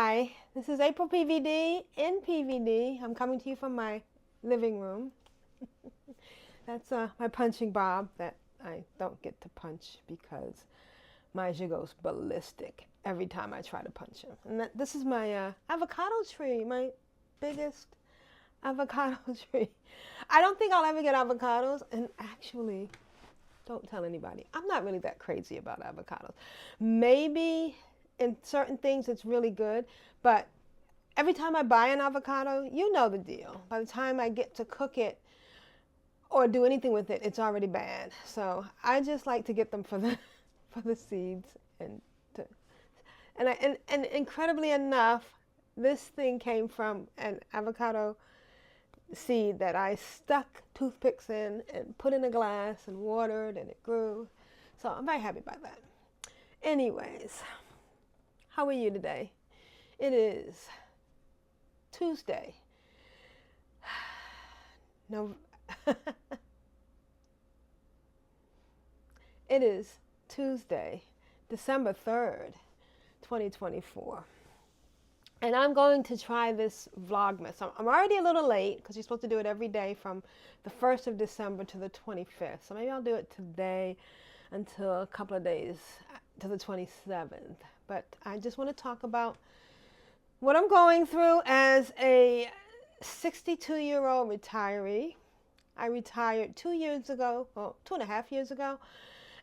Hi, this is AprilPvd in PVD. I'm coming to you from my living room. That's my punching bob that I don't get to punch because Maja goes ballistic every time I try to punch him. And this is my avocado tree, my biggest avocado tree. I don't think I'll ever get avocados, and actually, don't tell anybody. I'm not really that crazy about avocados. Maybe in certain things it's really good, but every time I buy an avocado, you know the deal. By the time I get to cook it or do anything with it, it's already bad. So I just like to get them for the seeds, and incredibly enough, this thing came from an avocado seed that I stuck toothpicks in and put in a glass and watered, and it grew. So I'm very happy about that. Anyways, how are you today? It is Tuesday. No, it is Tuesday, December 3rd, 2024. And I'm going to try this Vlogmas. I'm already a little late because you're supposed to do it every day from the 1st of December to the 25th. So maybe I'll do it today until a couple of days to the 27th. But I just want to talk about what I'm going through as a 62-year-old retiree. I retired 2 years ago, well, 2.5 years ago.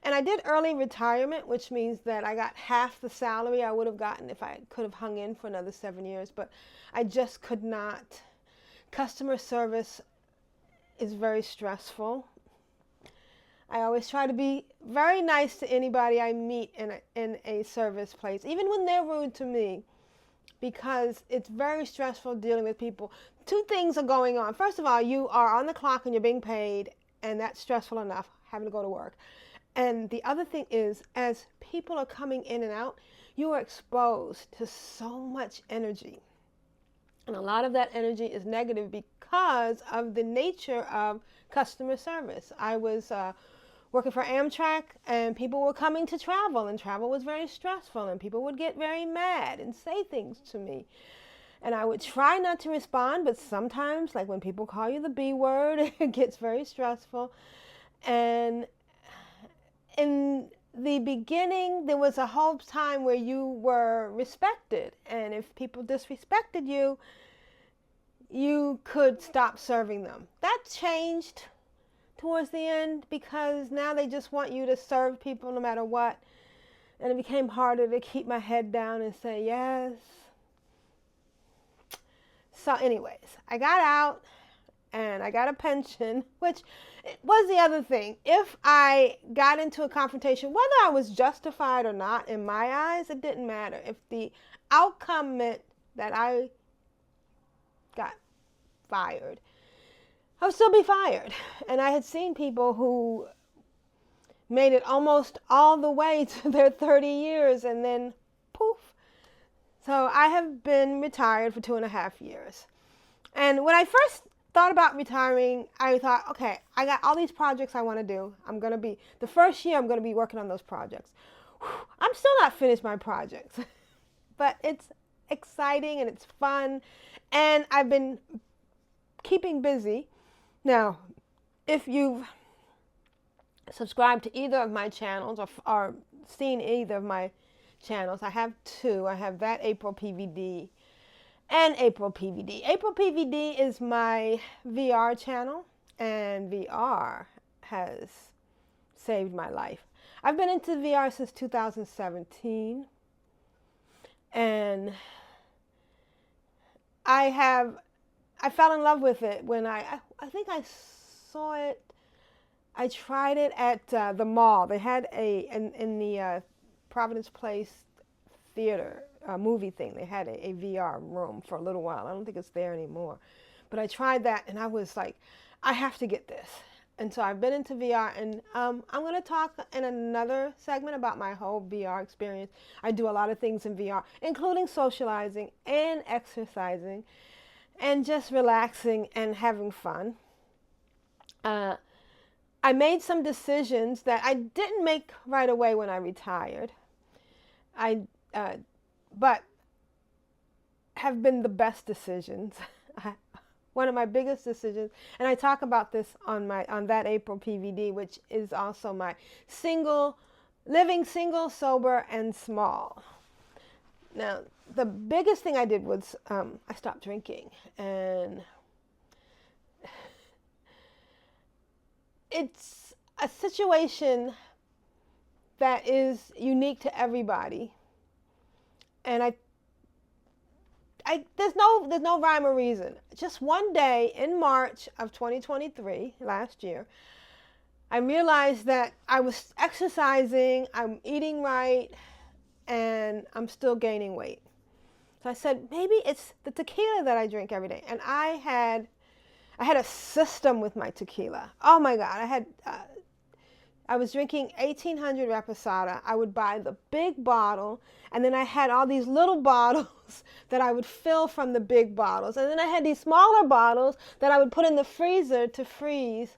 And I did early retirement, which means that I got half the salary I would have gotten if I could have hung in for another 7 years, but I just could not. Customer service is very stressful. I always try to be very nice to anybody I meet in a service place, even when they're rude to me, because it's very stressful dealing with people. Two things are going on. First of all, you are on the clock and you're being paid, and that's stressful enough, having to go to work. And the other thing is, as people are coming in and out, you are exposed to so much energy. And a lot of that energy is negative because of the nature of customer service. I was working for Amtrak, and people were coming to travel, and travel was very stressful, and people would get very mad and say things to me. And I would try not to respond, but sometimes, like when people call you the B word, it gets very stressful. And in the beginning, there was a whole time where you were respected, and if people disrespected you, you could stop serving them. That changed towards the end because now they just want you to serve people no matter what, and it became harder to keep my head down and say yes. So anyways, I got out and I got a pension, which was the other thing. If I got into a confrontation, whether I was justified or not, in my eyes, it didn't matter. If the outcome meant that I got fired, I would still be fired. And I had seen people who made it almost all the way to their 30 years and then poof. So I have been retired for 2.5 years. And when I first thought about retiring, I thought, okay, I got all these projects I want to do. The first year I'm going to be working on those projects. I'm still not finished my projects, but it's exciting and it's fun, and I've been keeping busy. Now, if you've subscribed to either of my channels or seen either of my channels, I have two. I have that AprilPvd and AprilPvd. AprilPvd is my VR channel, and VR has saved my life. I've been into VR since 2017, and I fell in love with it when I think I saw it. I tried it at the mall. They had in the Providence Place theater movie thing. They had a VR room for a little while. I don't think it's there anymore. But I tried that, and I was like, I have to get this. And so I've been into VR, and I'm going to talk in another segment about my whole VR experience. I do a lot of things in VR, including socializing and exercising and just relaxing and having fun. I made some decisions that I didn't make right away when I retired. But have been the best decisions. One of my biggest decisions, and I talk about this on that AprilPvd, which is also my living single, sober, and small. Now, the biggest thing I did was I stopped drinking, and it's a situation that is unique to everybody, and there's no rhyme or reason. Just one day in March of 2023, last year, I realized that I was exercising, I'm eating right, and I'm still gaining weight. So I said, maybe it's the tequila that I drink every day. And I had a system with my tequila. Oh my God, I was drinking 1800 Reposado. I would buy the big bottle, and then I had all these little bottles that I would fill from the big bottles. And then I had these smaller bottles that I would put in the freezer to freeze.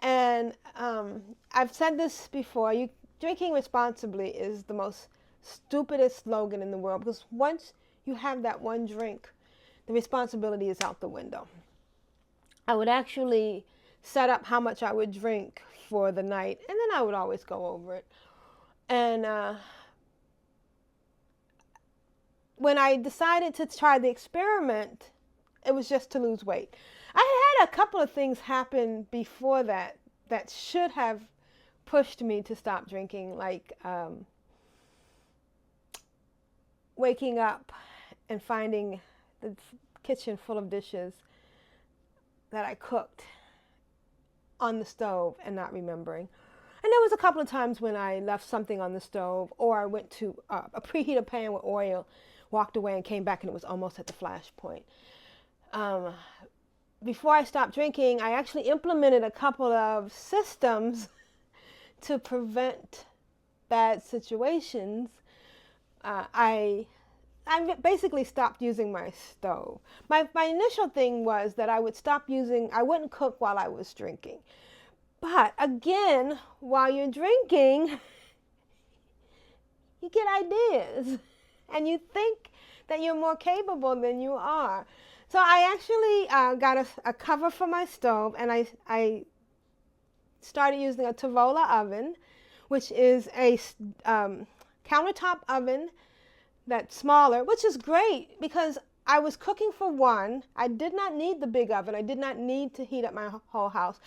And I've said this before, drinking responsibly is the most stupidest slogan in the world, because once you have that one drink, the responsibility is out the window. I would actually set up how much I would drink for the night, and then I would always go over it. And when I decided to try the experiment, it was just to lose weight. I had a couple of things happen before that should have pushed me to stop drinking, like waking up and finding the kitchen full of dishes that I cooked on the stove and not remembering. And there was a couple of times when I left something on the stove, or I went to preheat a pan with oil, walked away and came back and it was almost at the flash point. Before I stopped drinking, I actually implemented a couple of systems to prevent bad situations. I basically stopped using my stove. My initial thing was that I wouldn't cook while I was drinking. But again, while you're drinking, you get ideas and you think that you're more capable than you are. So I actually got a cover for my stove, and I started using a Tavola oven, which is a countertop oven that's smaller, which is great because I was cooking for one. I did not need the big oven. I did not need to heat up my whole house,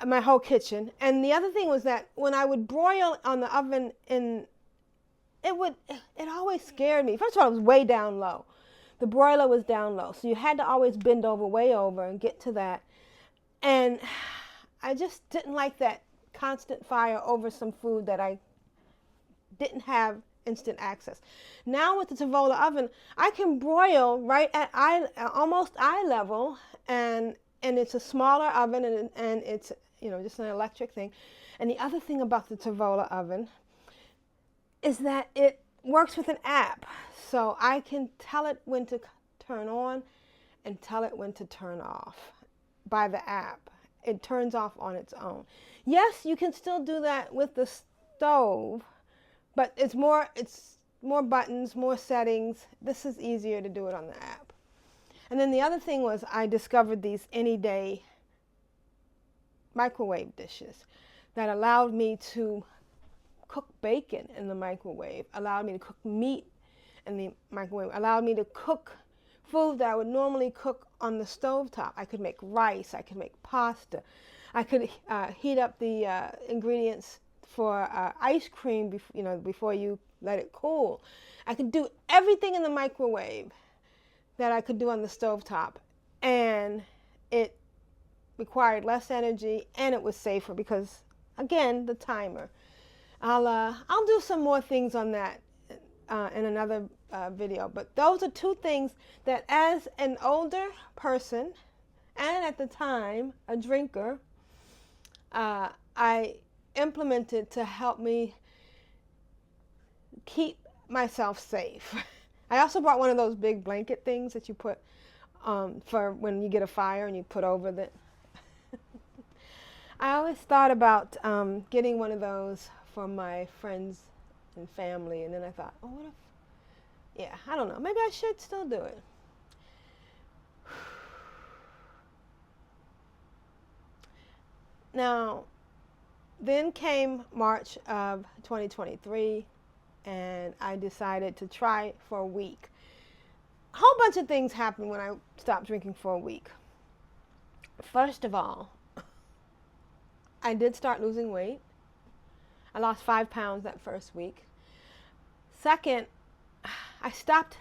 my whole kitchen. And the other thing was that when I would broil on the oven, it always scared me. First of all, it was way down low. The broiler was down low, so you had to always bend over, way over, and get to that. And I just didn't like that constant fire over some food that I didn't have instant access. Now with the Tavola oven, I can broil right at almost eye level, and it's a smaller oven, and it's just an electric thing. And the other thing about the Tavola oven is that it works with an app, so I can tell it when to turn on and tell it when to turn off by the app. It turns off on its own. Yes, you can still do that with the stove, but it's more buttons, more settings. This is easier to do it on the app. And then the other thing was I discovered these any day microwave dishes that allowed me to cook bacon in the microwave, allowed me to cook meat in the microwave, allowed me to cook food that I would normally cook on the stovetop. I could make rice, I could make pasta, I could heat up the ingredients for ice cream before you let it cool. I could do everything in the microwave that I could do on the stovetop, and it required less energy and it was safer because, again, the timer. I'll do some more things on that in another video, but those are two things that, as an older person and at the time a drinker, I implemented to help me keep myself safe. I also brought one of those big blanket things that you put for when you get a fire and you put over the I always thought about getting one of those for my friends and family, and then I thought, oh, Yeah, I don't know. Maybe I should still do it. Now, then came March of 2023, and I decided to try it for a week. A whole bunch of things happened when I stopped drinking for a week. First of all, I did start losing weight. I lost 5 pounds that first week. Second, I stopped.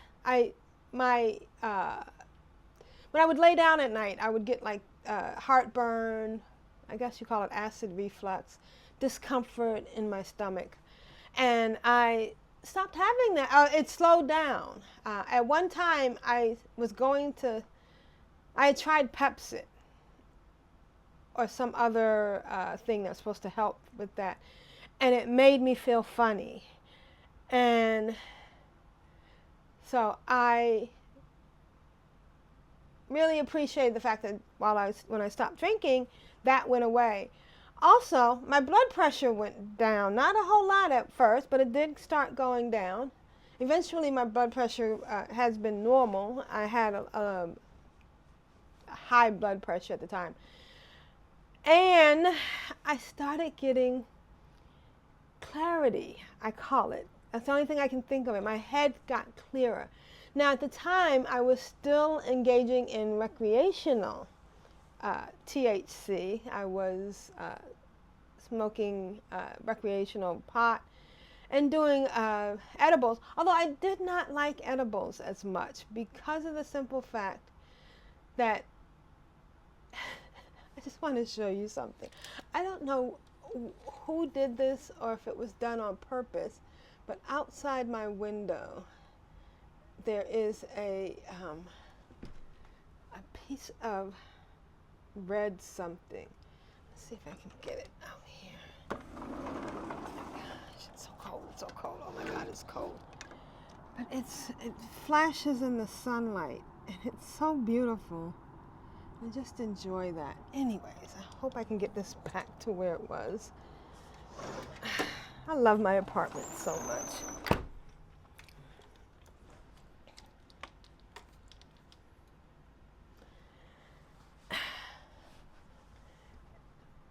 My when I would lay down at night, I would get like heartburn. I guess you call it acid reflux, discomfort in my stomach, and I stopped having that. It slowed down. At one time, I had tried Pepsi or some other thing that's supposed to help with that, and it made me feel funny. And so I really appreciated the fact that when I stopped drinking, that went away. Also, my blood pressure went down. Not a whole lot at first, but it did start going down. Eventually, my blood pressure has been normal. I had a high blood pressure at the time. And I started getting clarity, I call it. That's the only thing I can think of it. My head got clearer. Now, at the time, I was still engaging in recreational THC. I was smoking recreational pot and doing edibles, although I did not like edibles as much because of the simple fact that I just want to show you something. I don't know who did this or if it was done on purpose, but outside my window there is a piece of red something. Let's see if I can get it out here. Oh my gosh, it's so cold, it's so cold. Oh my God, it's cold. But it flashes in the sunlight and it's so beautiful. I just enjoy that. Anyways, I hope I can get this back to where it was. I love my apartment so much.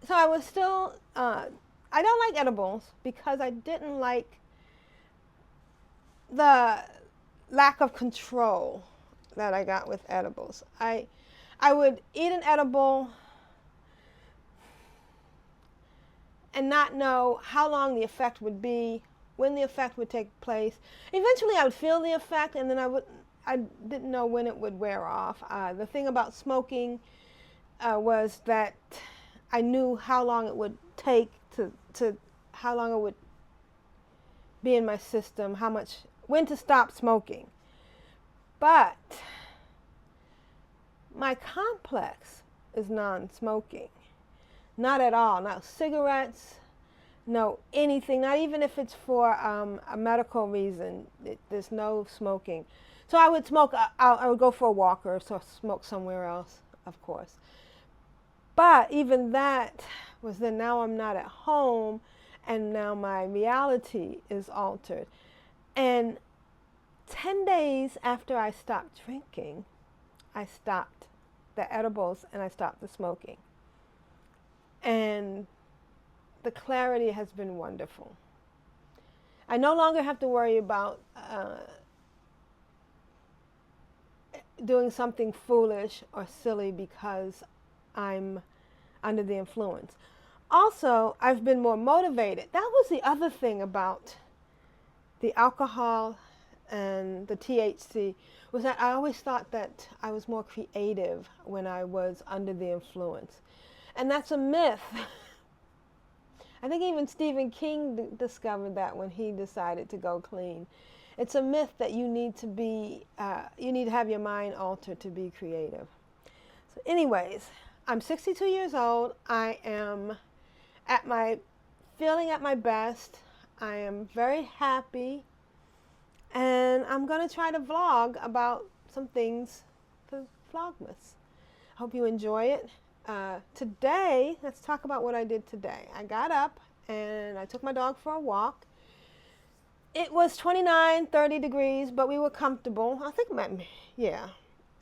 So I was still, I don't like edibles because I didn't like the lack of control that I got with edibles. I would eat an edible and not know how long the effect would be, when the effect would take place. Eventually I would feel the effect and then I didn't know when it would wear off. The thing about smoking was that I knew how long it would take to how long it would be in my system, when to stop smoking. But my complex is non-smoking. Not at all. No cigarettes, no anything, not even if it's for a medical reason. There's no smoking. So I would smoke, I would go for a walk or so smoke somewhere else, of course. But even that was then now I'm not at home and now my reality is altered. And 10 days after I stopped drinking, I stopped the edibles and I stopped the smoking. And the clarity has been wonderful. I no longer have to worry about doing something foolish or silly because I'm under the influence. Also, I've been more motivated. That was the other thing about the alcohol and the THC, was that I always thought that I was more creative when I was under the influence. And that's a myth. I think even Stephen King discovered that when he decided to go clean. It's a myth that you need to have your mind altered to be creative. So anyways, I'm 62 years old. I am feeling at my best. I am very happy. And I'm going to try to vlog about some things for Vlogmas. I hope you enjoy it. Today, let's talk about what I did today. I got up and I took my dog for a walk. It was 29, 30 degrees, but we were comfortable. I think, yeah,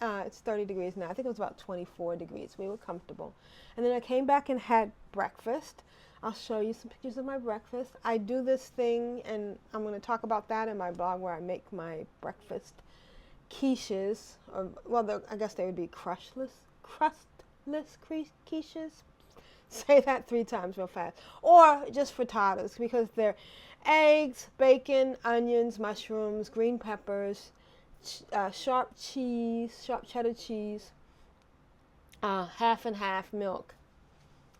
it's 30 degrees now. I think it was about 24 degrees. We were comfortable. And then I came back and had breakfast. I'll show you some pictures of my breakfast. I do this thing, and I'm going to talk about that in my blog where I make my breakfast quiches. Or, well, I guess they would be crustless quiches. Say that 3 times real fast. Or just frittatas, because they're eggs, bacon, onions, mushrooms, green peppers, sharp cheddar cheese, half and half milk,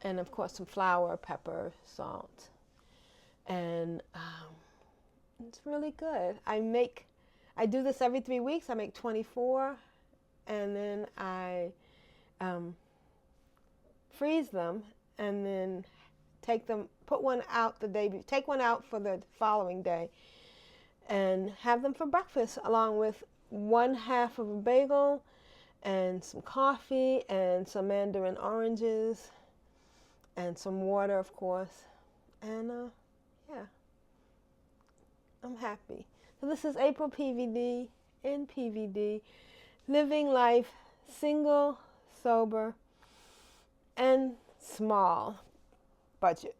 and of course some flour, pepper, salt. And it's really good. I do this every 3 weeks. I make 24, and then I freeze them, and then put one out take one out for the following day, and have them for breakfast along with 1/2 of a bagel and some coffee and some mandarin oranges and some water, of course. And yeah, I'm happy. So this is AprilPvd in PVD, living life single, sober, and small budget.